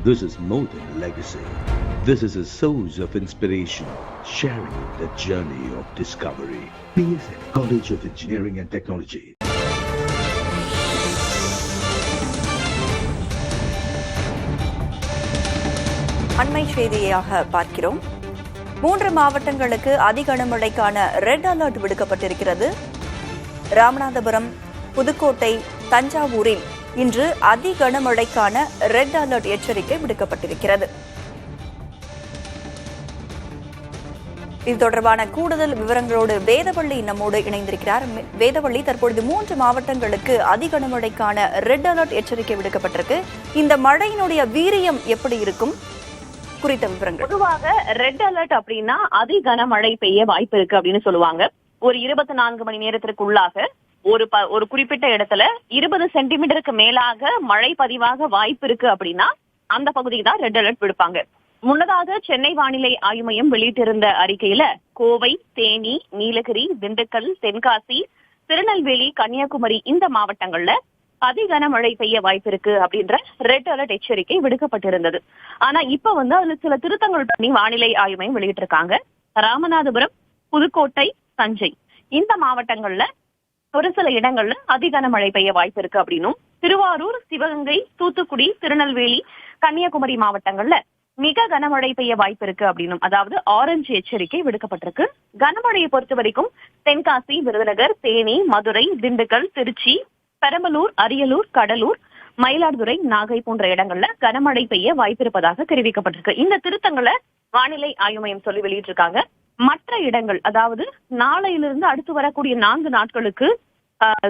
This is more than legacy. This is a source of inspiration, sharing the journey of discovery. PSN College of Engineering and Technology. அண்மை செய்தியாக பார்க்கிறோம். 3 மாவட்டங்களுக்கு அதிக கனமழைக்கான red alert விடுக்கப்பட்டிருக்கிறது. Ramanathapuram, Pudukkottai, தஞ்சாவூரில் இன்று அதி கனமழைக்கான ரெட் அலர்ட் எச்சரிக்கை விடுக்கப்பட்டிருக்கிறது. இது தொடர்பான கூடுதல் விவரங்களோடு வேதவள்ளி நம்மோடு இணைந்திருக்கிறார். வேதவள்ளி, தற்பொழுது 3 மாவட்டங்களுக்கு அதி கனமழைக்கான ரெட் அலர்ட் எச்சரிக்கை விடுக்கப்பட்டிருக்கு. இந்த மழையினுடைய வீரியம் எப்படி இருக்கும் குறித்த விவரங்கள்? பொதுவாக ரெட் அலர்ட் அப்படின்னா அதி கனமழை பெய்ய வாய்ப்பு இருக்கு அப்படின்னு சொல்லுவாங்க. ஒரு 24 மணி நேரத்திற்குள்ளாக ஒரு குறிப்பிட்ட இடத்துல 20 சென்டிமீட்டருக்கு மேலாக மழை பதிவாக வாய்ப்பு இருக்கு அப்படின்னா அந்த பகுதிக்கு தான் ரெட் அலர்ட் விடுப்பாங்க. முன்னதாக சென்னை வானிலை ஆய்வு மையம் வெளியிட்டிருந்த அறிக்கையில கோவை, தேனி, நீலகிரி, திண்டுக்கல், தென்காசி, திருநெல்வேலி, கன்னியாகுமரி இந்த மாவட்டங்கள்ல அதி கனமழை பெய்ய வாய்ப்பு இருக்கு அப்படின்ற ரெட் அலர்ட் எச்சரிக்கை விடுக்கப்பட்டிருந்தது. ஆனா இப்ப அதுல சில திருத்தங்கள் பண்ணி வானிலை ஆய்வு மையம் வெளியிட்டிருக்காங்க. ராமநாதபுரம், புதுக்கோட்டை, தஞ்சை இந்த மாவட்டங்கள்ல ஒரு சில இடங்கள்ல அதி கனமழை பெய்ய வாய்ப்பு இருக்கு அப்படின்னும், திருவாரூர், சிவகங்கை, தூத்துக்குடி, திருநெல்வேலி, கன்னியாகுமரி மாவட்டங்கள்ல மிக கனமழை பெய்ய வாய்ப்பு இருக்கு அப்படின்னும், அதாவது ஆரஞ்சு எச்சரிக்கை விடுக்கப்பட்டிருக்கு. கனமழையை பொறுத்த வரைக்கும் தென்காசி, விருதுநகர், தேனி, மதுரை, திண்டுக்கல், திருச்சி, பெரம்பலூர், அரியலூர், கடலூர், மயிலாடுதுறை, நாகை போன்ற இடங்கள்ல கனமழை பெய்ய வாய்ப்பு இருப்பதாக தெரிவிக்கப்பட்டிருக்கு. இந்த திருத்தங்களை வானிலை ஆய்வு மையம் சொல்லி வெளியிட்டிருக்காங்க. மற்ற இடங்கள், அதாவது நாளையிலிருந்து அடுத்து வரக்கூடிய 4 நாட்களுக்கு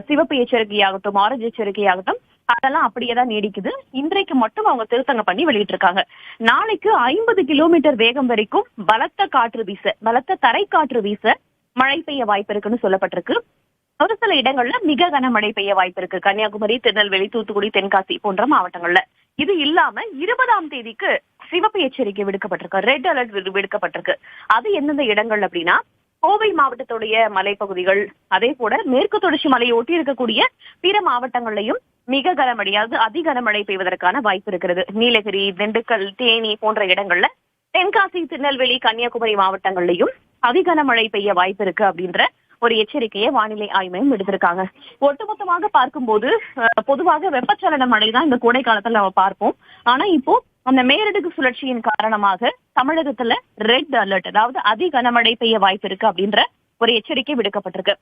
சிவப்பு எச்சரிக்கையாகட்டும், ஆரஞ்சு எச்சரிக்கையாகட்டும், அதெல்லாம் அப்படியேதான் நீடிக்குது. இன்றைக்கு மட்டும் அவங்க திருத்தங்க பண்ணி வெளியிட்டிருக்காங்க. நாளைக்கு 50 கிலோமீட்டர் வேகம் வரைக்கும் பலத்த தரை காற்று வீச மழை பெய்ய வாய்ப்பு இருக்குன்னு சொல்லப்பட்டிருக்கு. ஒரு சில இடங்கள்ல மிக கனமழை பெய்ய வாய்ப்பு இருக்கு. கன்னியாகுமரி, திருநெல்வேலி, தூத்துக்குடி, தென்காசி போன்ற மாவட்டங்கள்ல. இது இல்லாம 20ஆம் தேதிக்கு சிவப்பு எச்சரிக்கை விடுக்கப்பட்டிருக்கு, ரெட் அலர்ட் விடுக்கப்பட்டிருக்கு. அது எந்தெந்த இடங்கள் அப்படின்னா, கோவை மாவட்டத்துடைய மலைப்பகுதிகள், அதே போல மேற்கு தொடர்ச்சி மலையை ஒட்டி இருக்கக்கூடிய பிற மாவட்டங்கள்லயும் மிக கனமழை, அதாவது அதி கனமழை பெய்வதற்கான வாய்ப்பு இருக்கிறது. நீலகிரி, திண்டுக்கல், தேனி போன்ற இடங்கள்ல, தென்காசி, திருநெல்வேலி, கன்னியாகுமரி மாவட்டங்கள்லயும் அதி கனமழை பெய்ய வாய்ப்பு இருக்கு அப்படின்ற ஒரு எச்சரிக்கையை வானிலை ஆய்வு மையம் எடுத்திருக்காங்க. ஒட்டுமொத்தமாக பார்க்கும்போது பொதுவாக வெப்பச்சலன மழை தான் இந்த கோடை காலத்துல நம்ம பார்ப்போம். ஆனா இப்போ அந்த மேலடுக்கு சுழற்சியின் காரணமாக தமிழகத்துல ரெட் அலர்ட், அதாவது அதி கனமழை பெய்ய வாய்ப்பு இருக்கு அப்படின்ற ஒரு எச்சரிக்கை விடுக்கப்பட்டிருக்கு.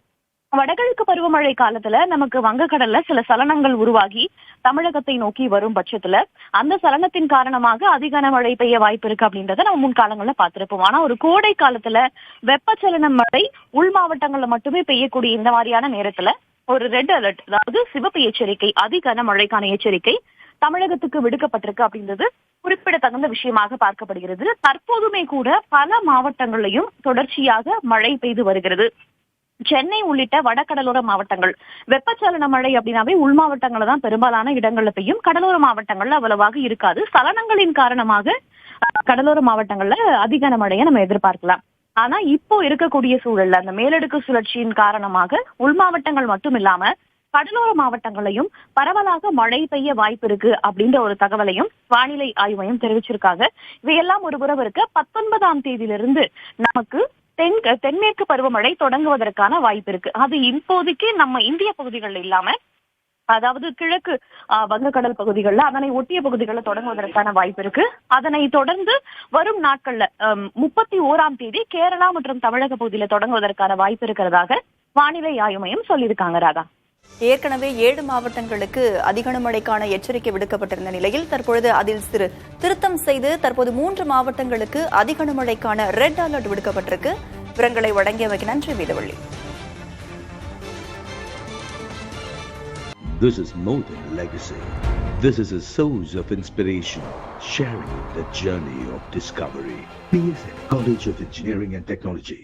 வடகிழக்கு பருவமழை காலத்துல நமக்கு வங்கக்கடல்ல சில சலனங்கள் உருவாகி தமிழகத்தை நோக்கி வரும் பட்சத்துல அந்த சலனத்தின் காரணமாக அதி கனமழை பெய்ய வாய்ப்பு இருக்கு அப்படின்றத நம்ம முன்காலங்கள்ல பார்த்திருப்போம். ஆனா ஒரு கோடை காலத்துல வெப்பச்சலன மழை உள் மாவட்டங்கள்ல மட்டுமே பெய்யக்கூடிய இந்த மாதிரியான நேரத்துல ஒரு ரெட் அலர்ட், அதாவது சிவப்பு எச்சரிக்கை, அதி கனமழைக்கான எச்சரிக்கை தமிழகத்துக்கு விடுக்கப்பட்டிருக்கு அப்படின்றது குறிப்பிடத்தகுந்த விஷயமாக பார்க்கப்படுகிறது. தற்போதுமே கூட பல மாவட்டங்களையும் தொடர்ச்சியாக மழை பெய்து வருகிறது. சென்னை உள்ளிட்ட வடகடலோர மாவட்டங்கள் வெப்பச்சலன மழை அப்படின்னாவே உள் மாவட்டங்கள்ல தான் பெரும்பாலான இடங்கள்ல பெய்யும். கடலோர மாவட்டங்கள்ல அவ்வளவாக இருக்காது. சலனங்களின் காரணமாக கடலோர மாவட்டங்கள்ல அதிக மழையை நம்ம எதிர்பார்க்கலாம். ஆனா இப்போ இருக்கக்கூடிய சூழல்ல அந்த மேலடுக்கு சுழற்சியின் காரணமாக உள் மாவட்டங்கள் மட்டும் இல்லாம கடலோர மாவட்டங்களையும் பரவலாக மழை பெய்ய வாய்ப்பு இருக்கு அப்படின்ற ஒரு தகவலையும் வானிலை ஆய்வு மையம் தெரிவிச்சிருக்காங்க. இவையெல்லாம் ஒருபுறம் இருக்க 19ஆம் தேதியிலிருந்து நமக்கு தென்மேற்கு பருவமழை தொடங்குவதற்கான வாய்ப்பு இருக்கு. அது இப்போதைக்கு நம்ம இந்திய பகுதிகளில் இல்லாம, அதாவது கிழக்கு வங்கக்கடல் பகுதிகளில் அதனை ஒட்டிய பகுதிகளில் தொடங்குவதற்கான வாய்ப்பு இருக்கு. அதனை தொடர்ந்து வரும் நாட்கள்ல 31ஆம் தேதி கேரளா மற்றும் தமிழக பகுதியில தொடங்குவதற்கான வாய்ப்பு இருக்கிறதாக வானிலை ஆய்வு மையம் சொல்லியிருக்காங்க. ராதா, ஏற்கனவே 7 மாவட்டங்களுக்கு அதிக மழைக்கான எச்சரிக்கை விடுக்கப்பட்டிருந்த நிலையில் தற்பொழுது அதில் சிறு திருத்தம் செய்து தற்போது 3 மாவட்டங்களுக்கு அதிக மழைக்கான ரெட் அலர்ட் விடுக்கப்பட்டிருக்கு. விவரங்களை வழங்கியமைக்கு நன்றி Vedavalli. This is more than legacy. This is a source of inspiration, sharing the journey of discovery. PSN College of Engineering and Technology.